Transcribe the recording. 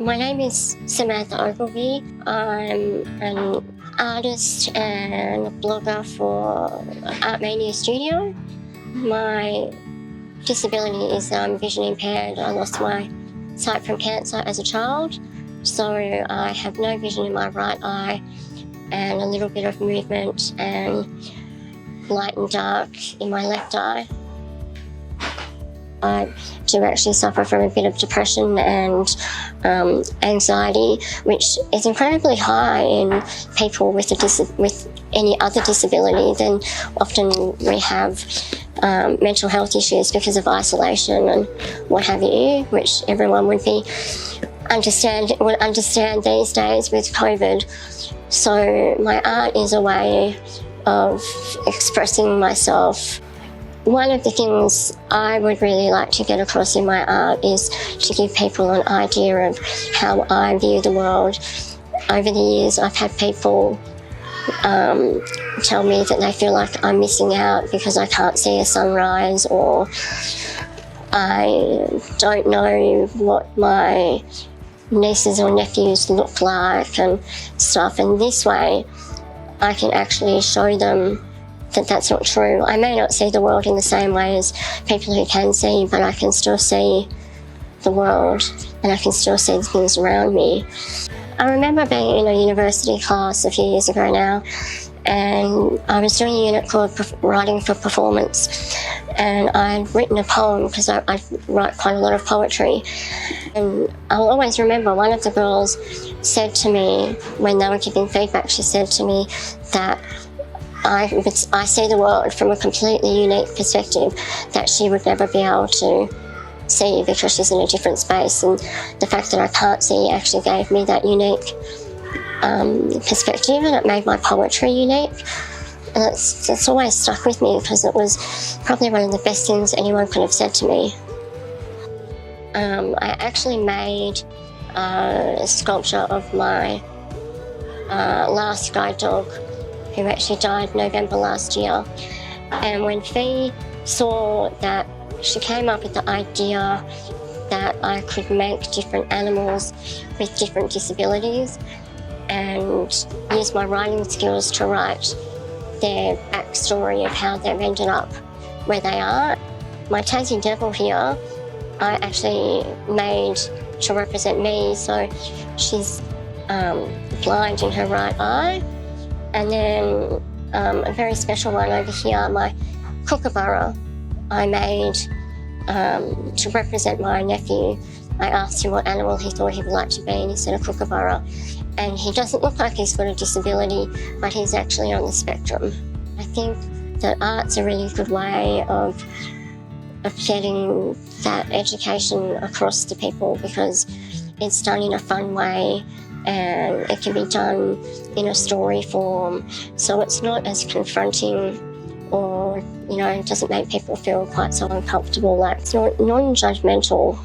My name is Samantha. I'm an artist and a blogger for Artmania Studio. My disability is vision impaired. I lost my sight from cancer as a child, so I have no vision in my right eye and a little bit of movement and light and dark in my left eye. I do actually suffer from a bit of depression and anxiety, which is incredibly high in people with any other disability. Then often we have mental health issues because of isolation and what have you, which everyone would understand these days with COVID. So my art is a way of expressing myself. One of the things I would really like to get across in my art is to give people an idea of how I view the world. Over the years, I've had people tell me that they feel like I'm missing out because I can't see a sunrise, or I don't know what my nieces or nephews look like and stuff. And this way, I can actually show them that that's not true. I may not see the world in the same way as people who can see, but I can still see the world and I can still see the things around me. I remember being in a university class a few years ago now, and I was doing a unit called Writing for Performance, and I'd written a poem because I write quite a lot of poetry. And I'll always remember one of the girls said to me when they were giving feedback, she said to me that I see the world from a completely unique perspective that she would never be able to see because she's in a different space. And the fact that I can't see actually gave me that unique perspective, and it made my poetry unique. And it's always stuck with me because it was probably one of the best things anyone could have said to me. I actually made a sculpture of my last guide dog, who actually died November last year. And when Fee saw that, she came up with the idea that I could make different animals with different disabilities and use my writing skills to write their backstory of how they've ended up where they are. My Tassie Devil here, I actually made to represent me, so she's blind in her right eye. And then a very special one over here, my kookaburra, I made to represent my nephew. I asked him what animal he thought he would like to be, and he said a kookaburra. And he doesn't look like he's got a disability, but he's actually on the spectrum. I think that art's a really good way of getting that education across to people, because it's done in a fun way and it can be done in a story form, so it's not as confronting, or it doesn't make people feel quite so uncomfortable. Like, it's not non-judgmental.